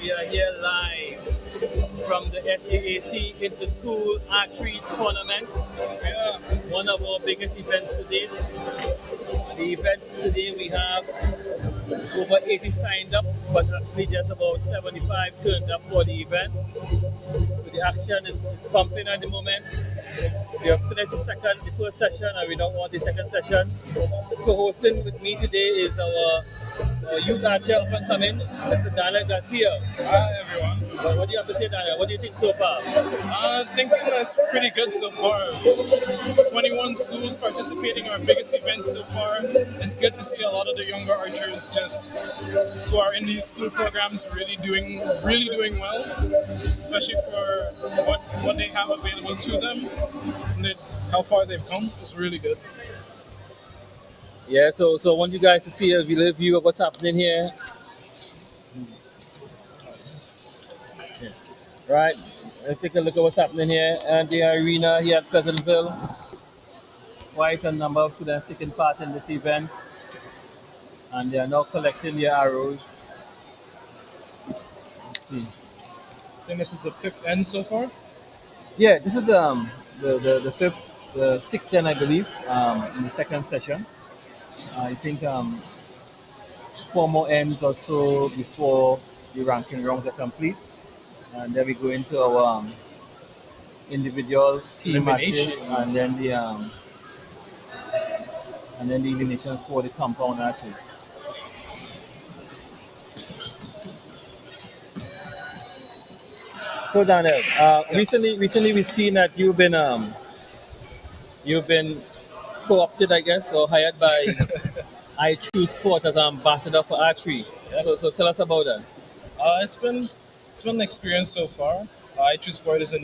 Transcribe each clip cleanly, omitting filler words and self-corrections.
We are here live from the SAAC Inter-School Archery Tournament. Yes, we are. One of our biggest events to date. The event today we have over 80 signed up, but actually just about 75 turned up for the event. So the action is pumping at the moment. We have finished the first session, and we don't want the second session. Co-hosting with me today is our youth archer up and coming, Mr. Daniel Garcia. Hi, everyone. What do you have to say, Daniel? What do you think so far? Thinking that's pretty good so far. 21 schools participating in our biggest event so far. It's good to see a lot of the younger archers just who are in these school programs really doing well, especially for what they have available to them and how far they've come. It's really good. Yeah, so I want you guys to see a little view of what's happening here. Yeah. Right, let's take a look at what's happening here. And the arena here at Pleasantville. Quite a number of students taking part in this event. And they are now collecting their arrows. Let's see. I think this is the fifth end so far. Yeah, this is the fifth, the sixth gen, I believe, in the second session. I think four more ends or so before the ranking rounds are complete, and then we go into our individual team matches, and then the eliminations for the compound matches. So Daniel, Yes. recently we've seen that you've been co-opted, I guess, or hired by I Choose Sport as ambassador for archery. Yes. So tell us about that. It's been an experience so far. I Choose Sport is a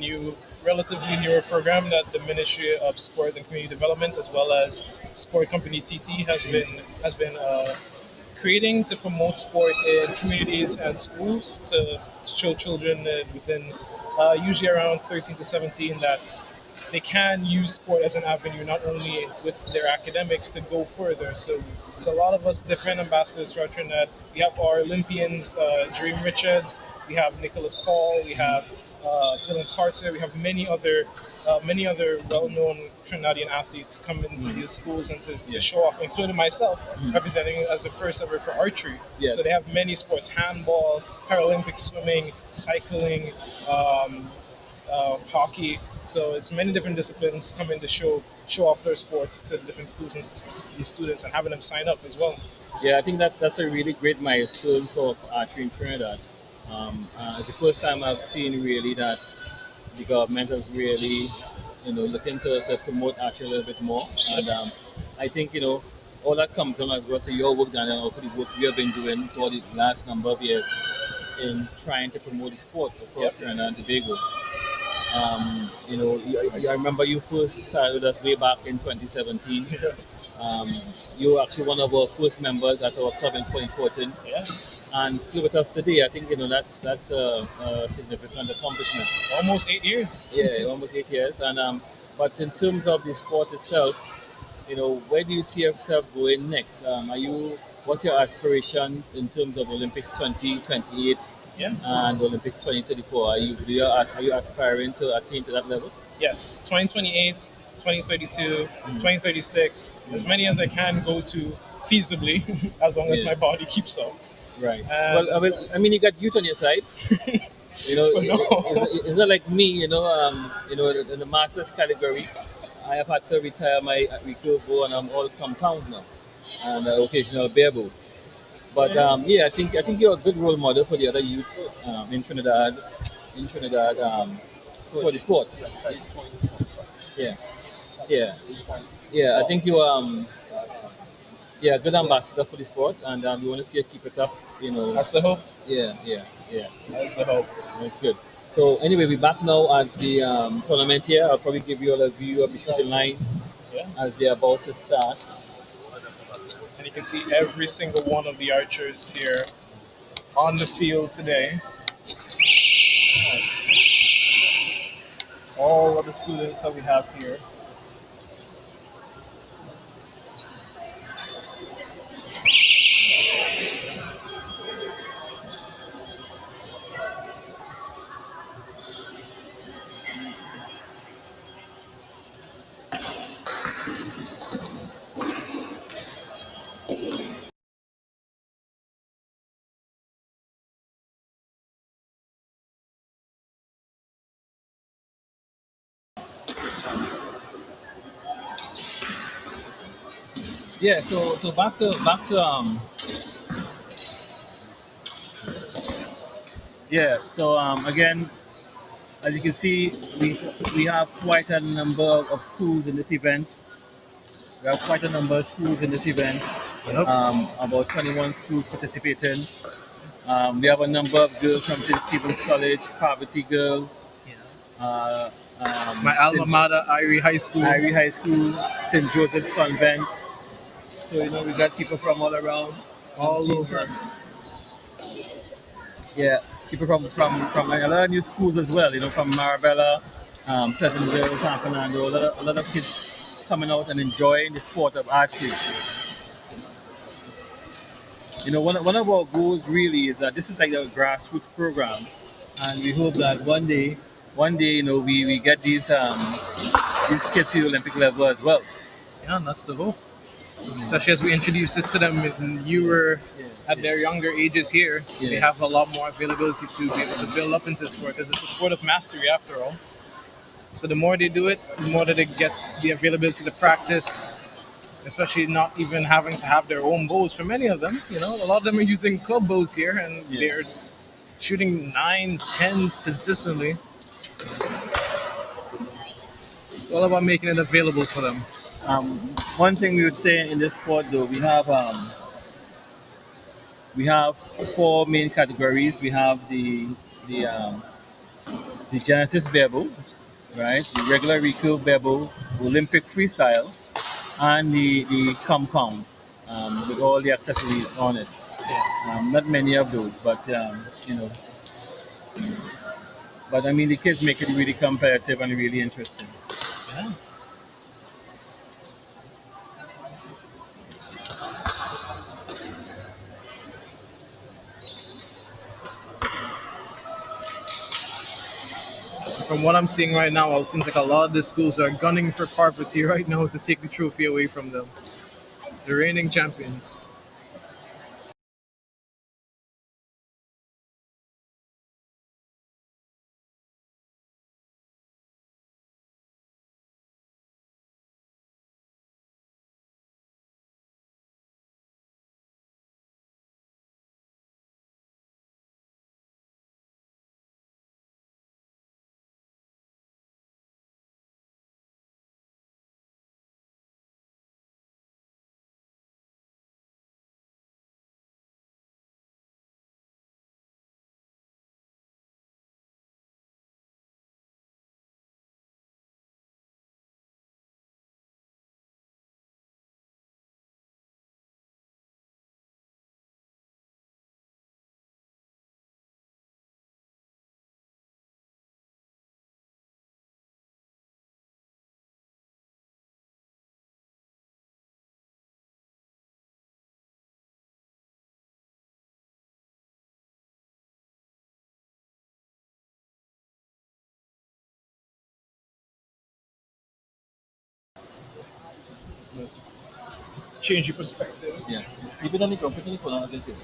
relatively newer program that the Ministry of Sport and Community Development, as well as sport company TT, has been creating to promote sport in communities and schools to show children within usually around 13 to 17 that they can use sport as an avenue, not only with their academics, to go further. So it's a lot of us different ambassadors throughout Trinidad. We have our Olympians, Dream Richards, we have Nicholas Paul, we have Dylan Carter, we have many other well-known Trinidadian athletes come into these schools and to show off, including myself, representing as the first ever for archery. Yes. So they have many sports: handball, Paralympic swimming, cycling, hockey. So it's many different disciplines coming to show off their sports to different schools and students, and having them sign up as well. Yeah, I think that's a really great milestone for archery in Trinidad. It's the first time I've seen really that the government has really, looking to promote archery a little bit more. And I think, all that comes down as well to your work, Daniel, and also the work you have been doing for the last number of years in trying to promote the sport across Trinidad and Tobago. I remember you first started with us way back in 2017. You were actually one of our first members at our club in Point Fortin, Yeah, and still with us today. I think that's a significant accomplishment. almost 8 years. Yeah, almost 8 years. And but in terms of the sport itself, where do you see yourself going next? What's your aspirations in terms of Olympics 2028 Yeah. and Olympics 2034? Are you aspiring to attain to that level? Yes, 2028, 2032, 2036, as many as I can go to feasibly, as long as Yeah. my body keeps up. Right. And You got youth on your side. For now. It's not like me. In the masters category, I have had to retire my recurve bow, and I'm all compound now, and occasional bare bow. But I think you're a good role model for the other youths in Trinidad. For the sport. Yeah, yeah, yeah. I think you good ambassador for the sport, and we want to see you keep it up. that's the hope. Yeah, yeah, yeah. That's the hope. That's good. So anyway, we're back now at the tournament here. I'll probably give you all a view of the shooting line Yeah. as they're about to start. And you can see every single one of the archers here on the field today. All of the students that we have here. Yeah. So back to. Yeah. So again, as you can see, we have quite a number of schools in this event. We have quite a number of schools in this event. Yep. About 21 schools participating. We have a number of girls from St. Stephen's College, Poverty Girls, Yeah. uh, My alma St. mater, Irie High School. Irie High School, St. Joseph's Convent. So we got people from all around. All Teams over. and yeah, people from a lot of new schools as well. From Marabella, Pleasantville, San Fernando. A lot of kids coming out and enjoying the sport of archery. One of our goals really is that this is like a grassroots program, and we hope that one day, we get these kids to the Olympic level as well. Yeah, that's the goal. Especially as we introduce it to them in newer, Yeah, at yeah, their younger ages here, they yeah, have a lot more availability to be able to build up into the sport because it's a sport of mastery after all. So the more they do it, the more that they get the availability to practice, especially not even having to have their own bows. For many of them, a lot of them are using club bows here and yeah. they're shooting nines, tens consistently. It's all about making it available for them. One thing we would say in this sport, though, we have four main categories. We have the Genesis Bevel, right? The regular recurve bevel, Olympic freestyle, and the compound with all the accessories on it. Yeah. Not many of those, but I mean the kids make it really competitive and really interesting. Yeah. From what I'm seeing right now, it seems like a lot of the schools are gunning for Parvati right now to take the trophy away from them. The reigning champions. Change your perspective. Yeah. Even on the competition for another thing.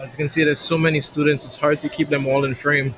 As you can see, there's so many students, it's hard to keep them all in frame.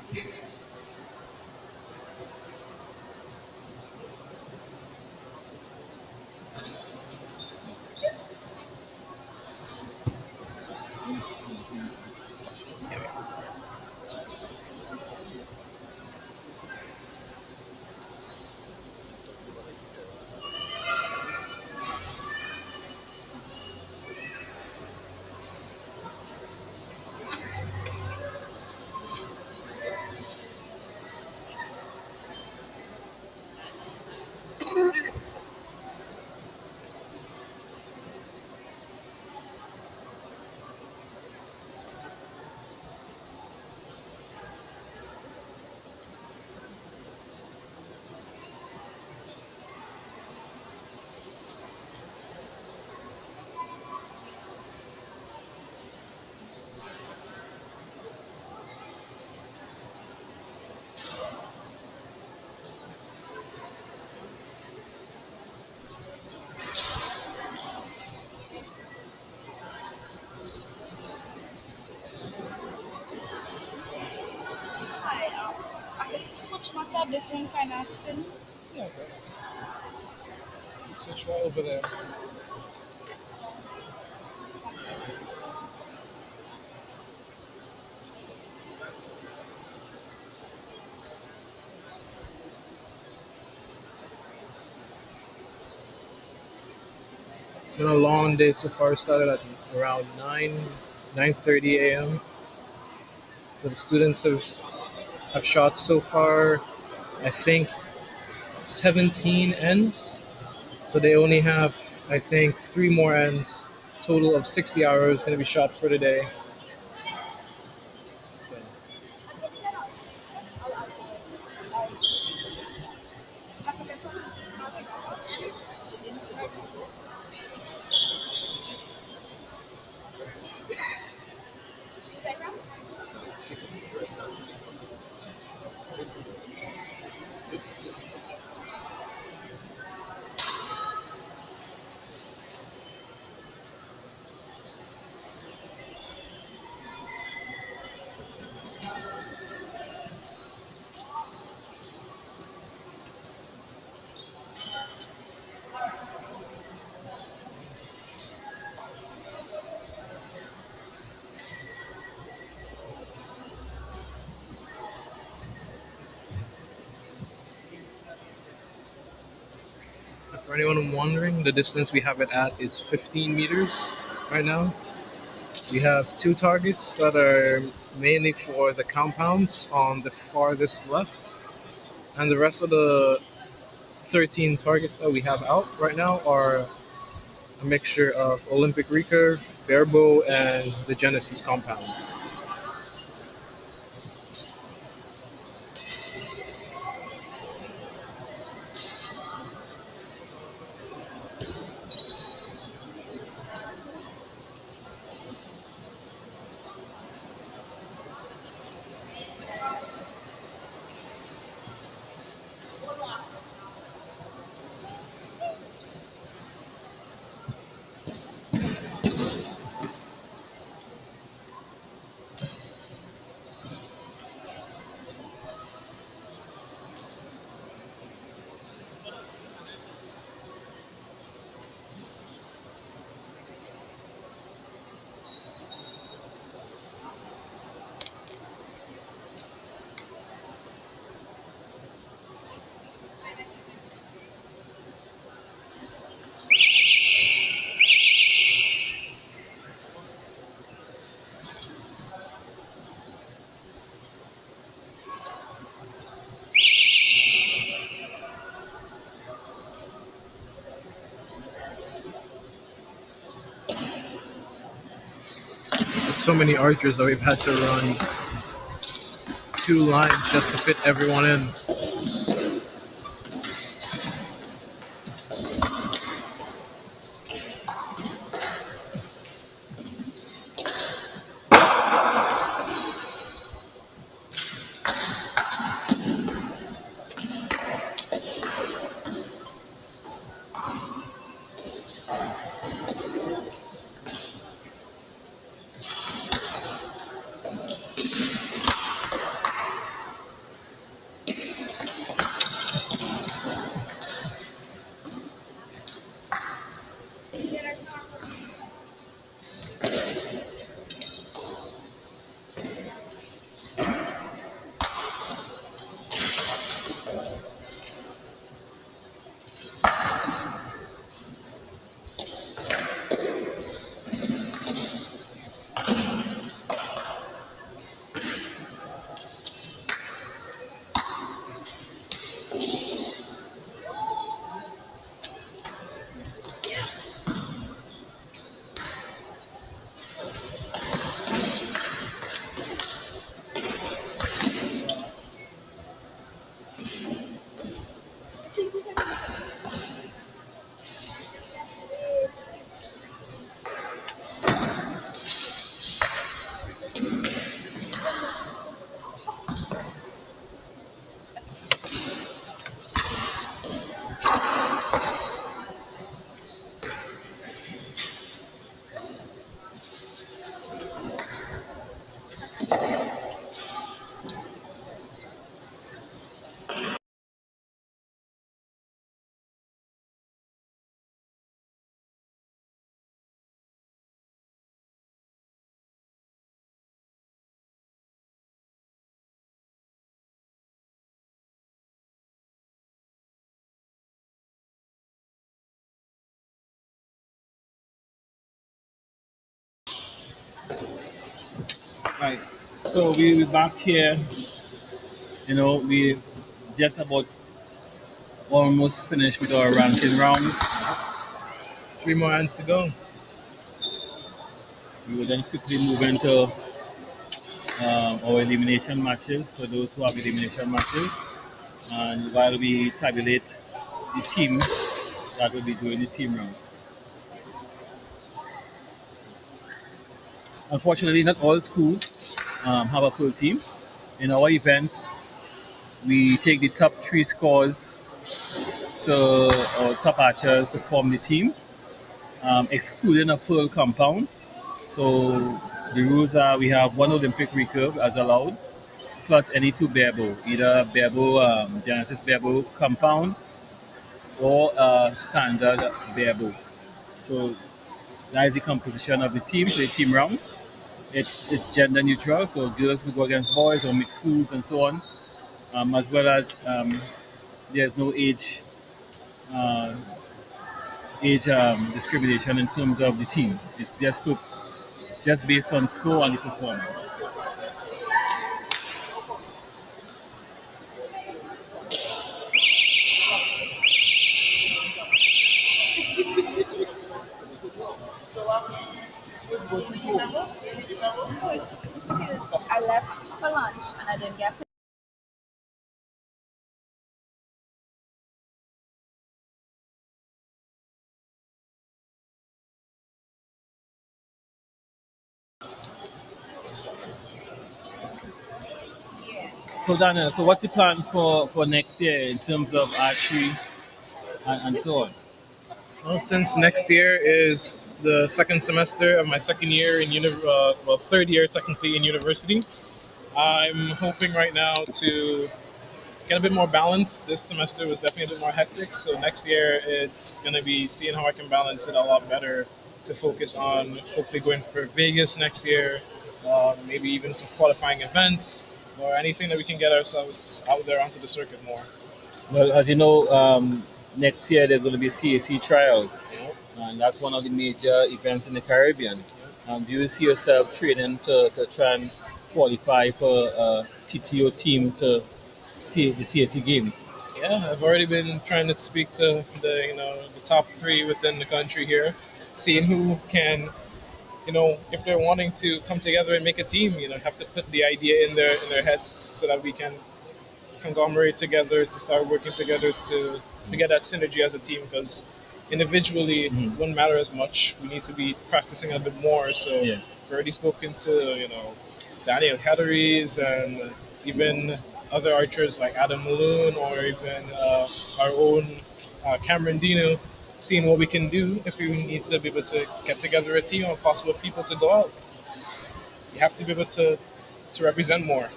Tap this one kind of thing. Yeah, okay. Switch right over there. It's been a long day so far. It started at around 9:30 a.m. So the students have shot so far, I think, 17 ends. So they only have, I think, three more ends. Total of 60 hours going to be shot for the day. So, for anyone wondering, the distance we have it at is 15 meters right now. We have two targets that are mainly for the compounds on the farthest left, and the rest of the 13 targets that we have out right now are a mixture of Olympic recurve, barebow, and the Genesis compound. There's so many archers that we've had to run two lines just to fit everyone in. Right. So we back here. We just about almost finished with our ranking rounds. 3 more hands to go. We will then quickly move into our elimination matches for those who have elimination matches. And while we tabulate the teams that will be doing the team round. Unfortunately, not all schools have a full team. In our event, we take the top three scores to our top archers to form the team, excluding a full compound. So the rules are we have one Olympic recurve as allowed, plus any two barebow, either barebow, Genesis barebow compound or standard barebow. So that is the composition of the team for the team rounds. It's gender neutral, so girls could go against boys or mixed schools and so on, as well as there's no uh, age discrimination in terms of the team. It's just based on score and the performance. I left for lunch and I didn't get. So Daniel, so what's the plan for next year in terms of archery and so on? Well, since next year is the second semester of my second year in third year technically in university, I'm hoping right now to get a bit more balance. This semester was definitely a bit more hectic, so next year it's gonna be seeing how I can balance it a lot better to focus on hopefully going for Vegas next year, maybe even some qualifying events or anything that we can get ourselves out there onto the circuit more. Well, as you know, next year there's going to be CAC trials, You know? and that's one of the major events in the Caribbean. Do you see yourself training to try and qualify for a TTO team to see the CAC games? Yeah, I've already been trying to speak to the top three within the country here, seeing who can, if they're wanting to come together and make a team, have to put the idea in their heads so that we can conglomerate together to start working together to get that synergy as a team. Because individually it Mhm. wouldn't matter as much. We need to be practicing a bit more. So Yes. I've already spoken to Daniel Cateries and even other archers like Adam Maloon or even our own Cameron Dino, seeing what we can do if we need to be able to get together a team of possible people to go out. You have to be able to represent more.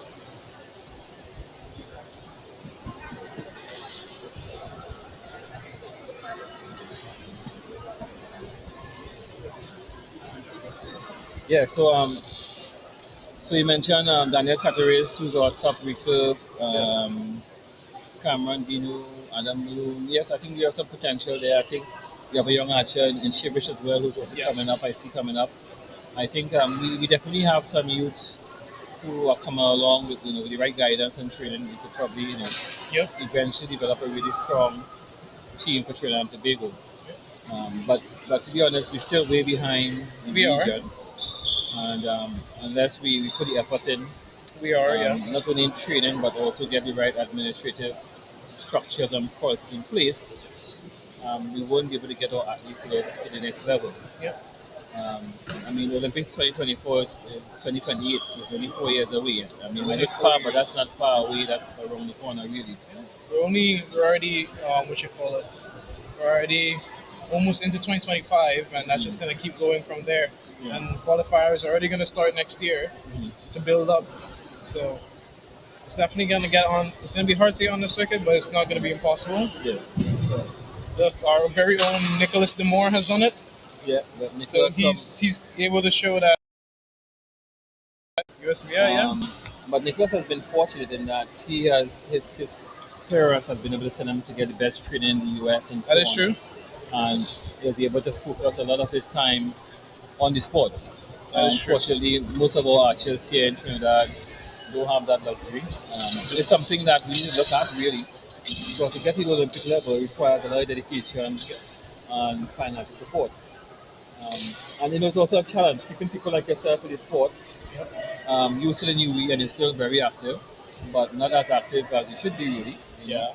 Yeah. So you mentioned Daniel Cateres, who's our top recruit. Yes. Cameron Dino, Adam Bloom. Yes, I think you have some potential there. I think you have a young archer in Shivish as well, who's also Yes. coming up. I see coming up. I think we definitely have some youths who are coming along with with the right guidance and training. We could probably Yep. eventually develop a really strong team for Trinidad and Tobago. But to be honest, we're still way behind the We are. region, and unless we put the effort in, We are, yes. not only in training but also get the right administrative structures and policies in place, we won't be able to get our athletes to the next level. Yep. I mean, Olympics 2024 is 2028. It's only 4 years away. I mean, Only when it's 4 far, but that's years. not far away. That's around the corner, really. We're already, what you call it, we're already almost into 2025, and that's just going to keep going from there. Yeah. And qualifiers are already going to start next year Mhm. to build up. So it's definitely going to get on. It's going to be hard to get on the circuit, but it's not going to be impossible. Yes. So look, our very own Nicholas Demore has done it. Yeah. But So Nicholas he's able to show that USVI, yeah. But Nicholas has been fortunate in that he has his parents have been able to send him to get the best training in the US and so That is on. true. And he was able to focus a lot of his time on the sport. That is true. Unfortunately, most of our archers here in Trinidad don't have that luxury. So it's something that we need to look at really, because to get to the Olympic level requires a lot of dedication Yes. and financial support. Um, and it's also a challenge keeping people like yourself in the sport. Yep. You still in UE and you're still very active, but not as active as you should be really. Yeah.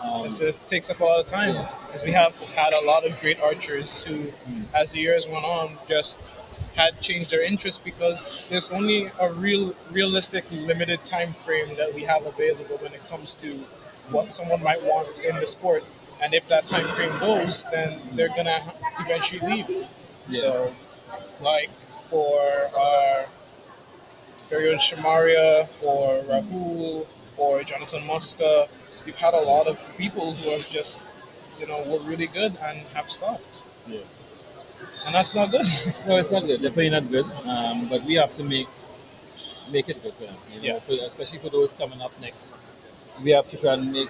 Um, It takes up a lot of time yeah. because we have had a lot of great archers who, Mm. as the years went on, just had changed their interest because there's only a realistic, limited time frame that we have available when it comes to what someone might want in the sport. And if that time frame goes, then they're gonna eventually leave. Yeah. So, like for our very own Shamaria or Rahul or Jonathan Muska, we've had a lot of people who have just, were really good and have stopped. Yeah. And that's not good. No, it's not good. Definitely not good. But we have to make it good for them. Yeah. Especially for those coming up next. We have to try and make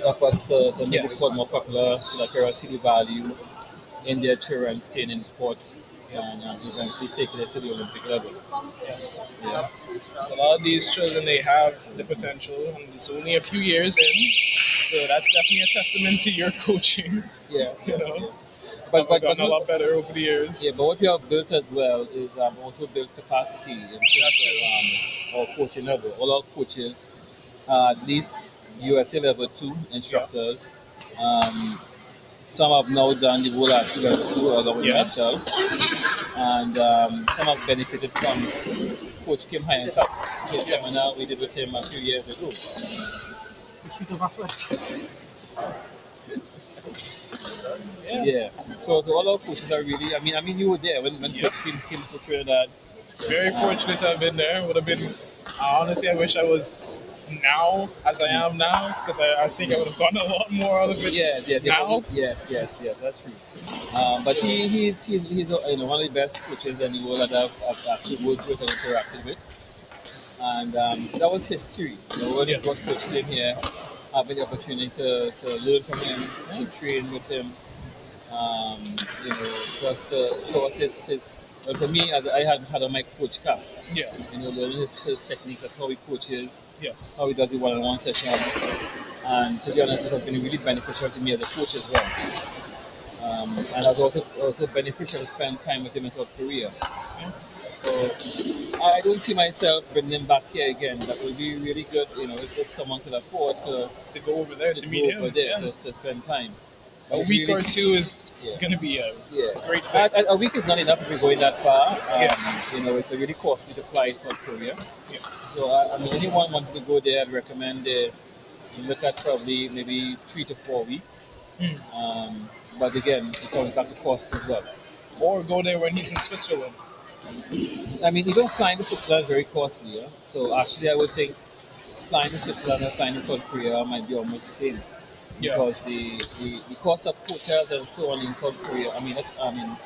efforts to make the Yes. sport more popular so that parents see the value in their children staying in the sport Yep. and eventually taking it to the Olympic level. Yes. Yeah. So a lot of these children, they have the potential, and it's only a few years in. So that's definitely a testament to your coaching. Yeah. You know, But, I've gotten a lot better over the years. yeah, but what we have built as well is also built capacity in terms of our coaching level. All our coaches are at least USA level 2 instructors. Some have now done the World Archery level 2 along with Yeah. myself. And some have benefited from Coach Kim High and Top, his seminar we did with him a few years ago. Yeah. Yeah. So all our coaches are really. I mean, you were there when Yeah. Coach Kim came to Trinidad. Very fortunate to have been there. Would have been, honestly, I wish I was now as I am now because I think I would have gotten a lot more out of it. Yes. Now? Yes. That's true. But he's one of the best coaches in the world that I've actually worked with and interacted with. And that was history. When he brought Yes. Coach Kim here, having the opportunity to learn from him, to train with him, um, just show us his well, for me, as I had on my coach cap, Yeah. learning his techniques, that's how he coaches, Yes. how he does the one-on-one sessions, and to be honest, it has been really beneficial to me as a coach as well. And it's also beneficial to spend time with him in South Korea. So I don't see myself bringing him back here again. That would be really good, if someone could afford To go over there to meet go him. over there Yeah. to spend time. A But week really, or two is Yeah. going to be a yeah. great thing. A week is not enough if we're going that far. Yeah. It's a really costly to fly South Korea. Yeah. So anyone wanting to go there, I'd recommend look at probably maybe 3 to 4 weeks. Mm. But again, it comes back to cost as well. Or go there when he's in Switzerland. I mean, even flying to Switzerland is very costly. Yeah? So actually, I would think flying to Switzerland and flying to South Korea might be almost the same. Yeah. Because the cost of hotels and so on in South Korea, in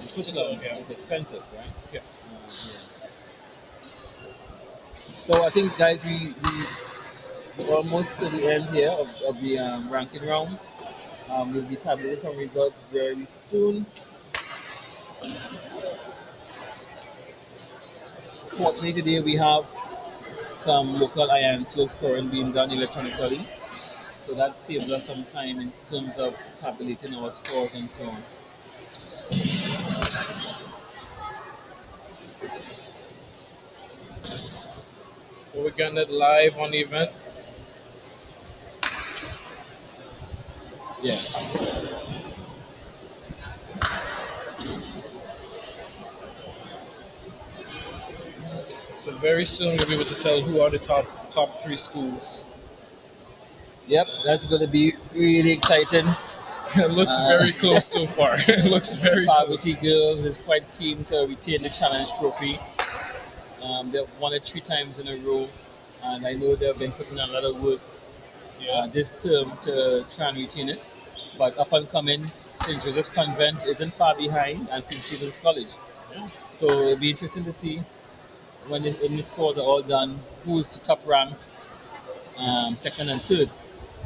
Switzerland, yeah. it's expensive, right? Yeah. Yeah. So I think, guys, we're almost to the end here of the ranking rounds. We'll be tabulating some results very soon. Fortunately, today we have some local IANSO scoring being done electronically. So that saves us some time in terms of tabulating our scores and so on. So we're getting it live on the event. Yeah. So very soon we'll be able to tell who are the top 3 schools. Yep, that's going to be really exciting. It looks very close so far. It looks very Parvati close. Girls is quite keen to retain the challenge trophy. They've won it 3 times in a row, and I know they've been putting a lot of work Yeah. this term to try and retain it. But up and coming, St. Joseph Convent isn't far behind, and St. Stephen's College. Yeah. So it'll be interesting to see when the scores are all done, who's the top ranked, second and third,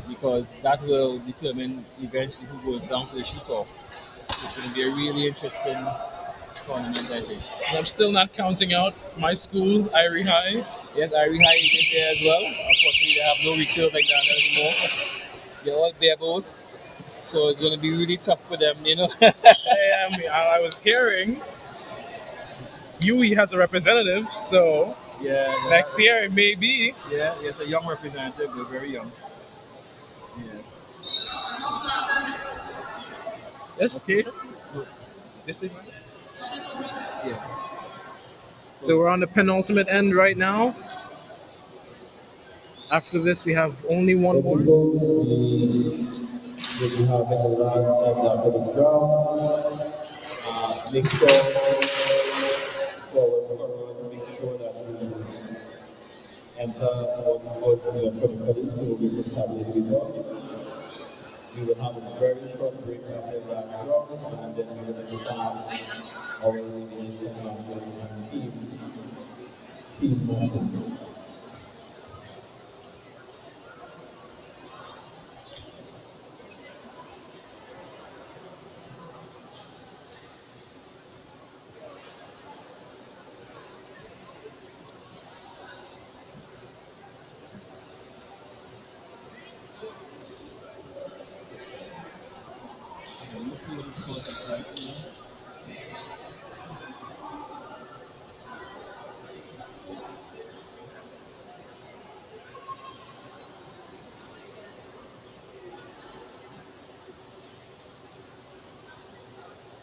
because that will determine eventually who goes down to the shoot-offs. It's going to be a really interesting tournament, I think. And I'm still not counting out my school, Irie High. Yes, Irie High is in there as well. Unfortunately, they have no recurve like that anymore. They're all bareboat, so it's going to be really tough for them, you know. I was hearing UE has a representative, so Yeah, next year it may be. yeah, it's a young representative. They're very young. Yeah. Yes. Okay. This is. Yeah. So we're on the penultimate end right now. After this, we have only one more. We'll be having the last end after this round. Make sure forward scorers make sure that you enter all the scores in your chronically so we can establish results. We will have a very short break after the last round and then we will start our elimination matches and team matches.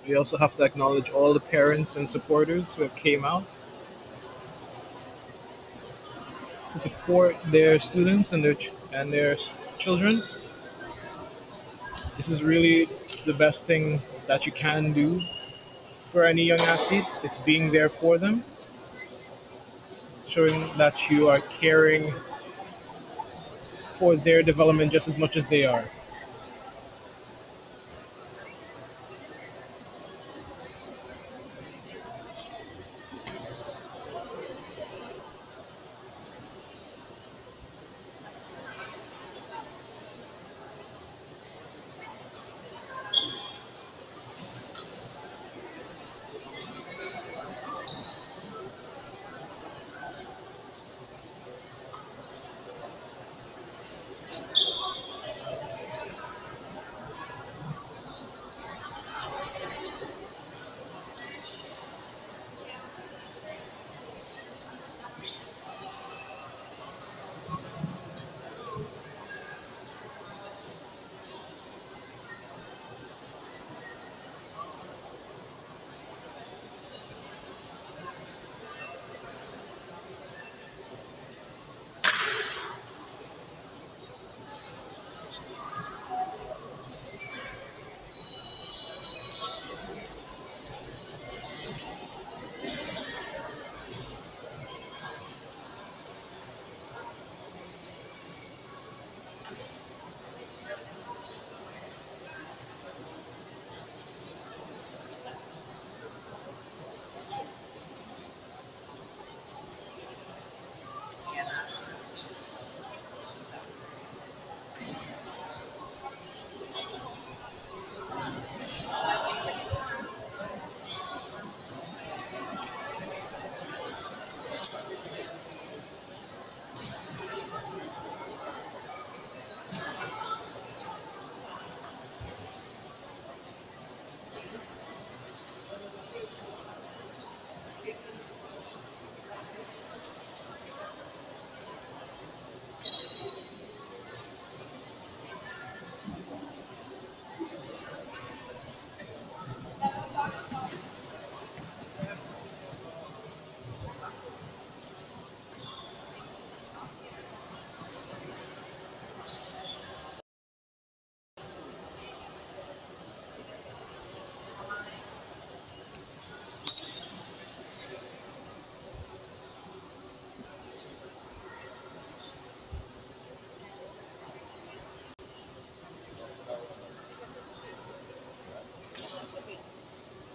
We also have to acknowledge all the parents and supporters who have came out to support their students and their children. This is really the best thing that you can do for any young athlete. It's being there for them, showing that you are caring for their development just as much as they are.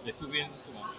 The two wins, one.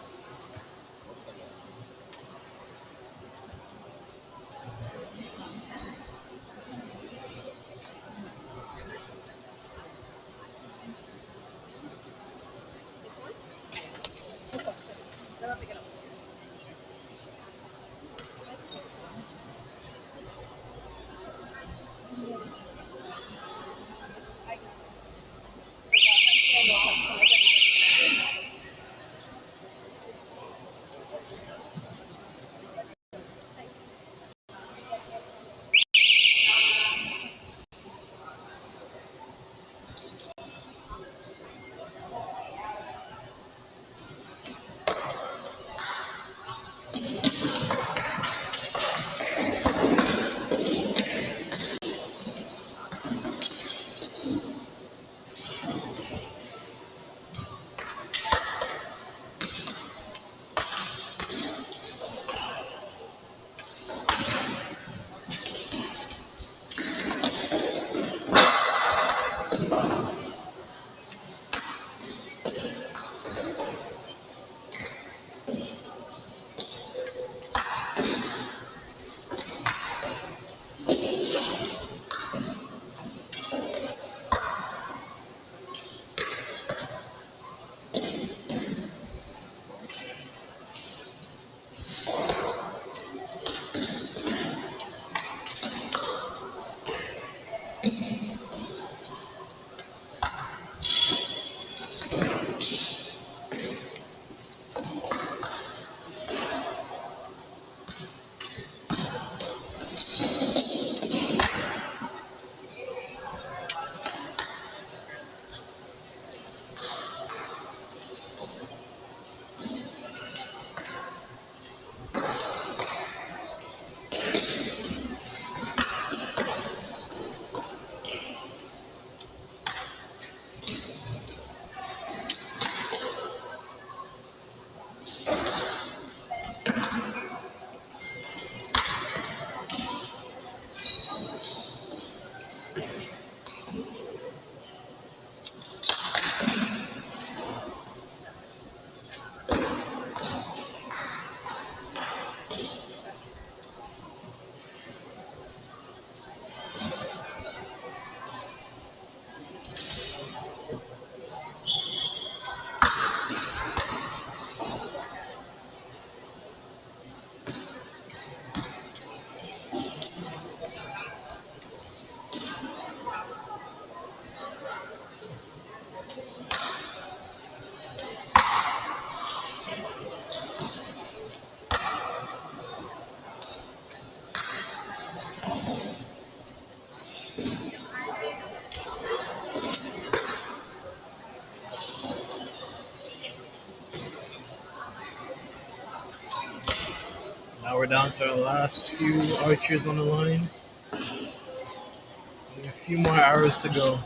down to our last few archers on the line. Only a few more arrows to go.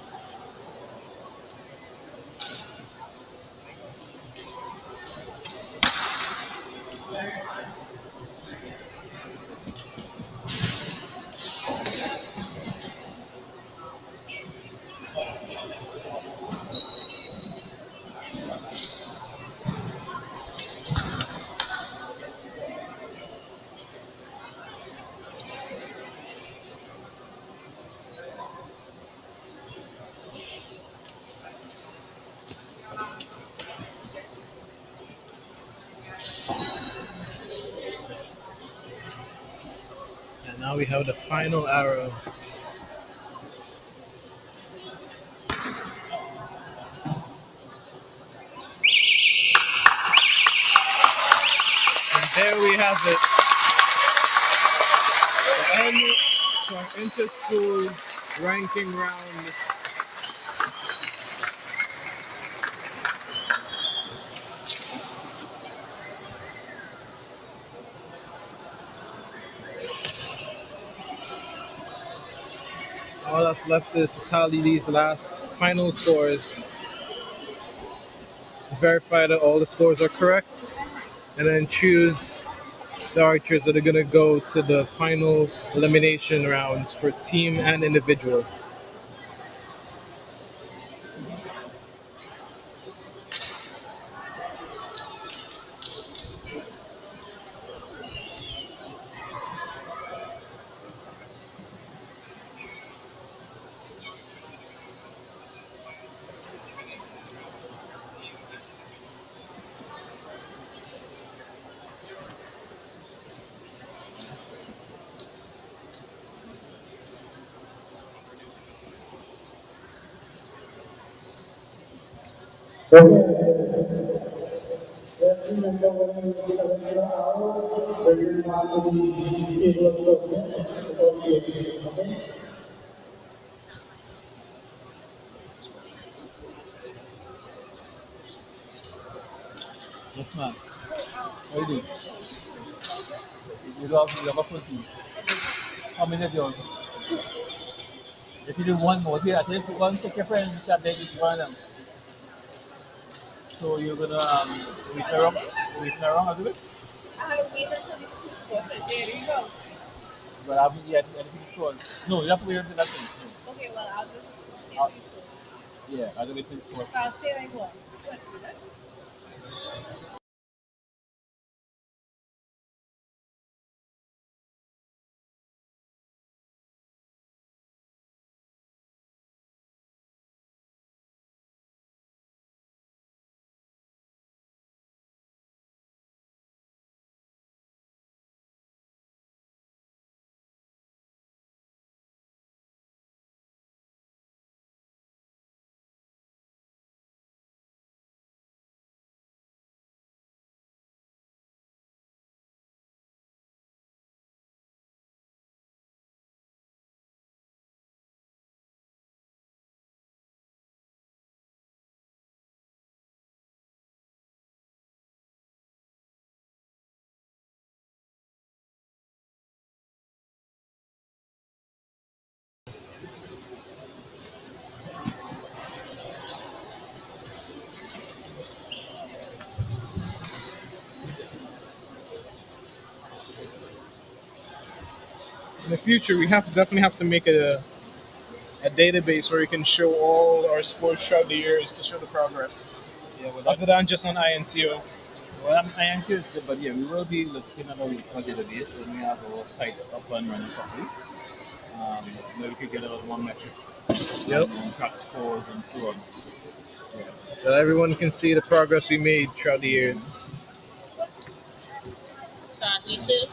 And now we have the final arrow. And there we have it. The end to our inter-school ranking round. All that's left is to tally these last final scores, verify that all the scores are correct, and then choose the archers that are going to go to the final elimination rounds for team and individual. Yes, ma'am. How you doing? You have a full team. How many of yours? If you do one more, here, I tell you, one, take your friends, chat there with one of them. So you're gonna reach around, I'll do it. I wait until this school goes. There you go. But I haven't yet anything scored. No, you have to wait until that thing. No. Okay, well, I'll just get I'll, these schools. yeah, I'll do it till score. So I'll stay like what? 20 minutes? In the future, we definitely have to make a database where we can show all our scores throughout the years to show the progress. Yeah, well, Other than just on INCO. well, I am serious, but yeah, we will be looking at our database when we have our site up and running properly. Where we could get a lot more metrics. Yep. And track scores and so on. Yeah. So everyone can see the progress we made throughout the years. So, you said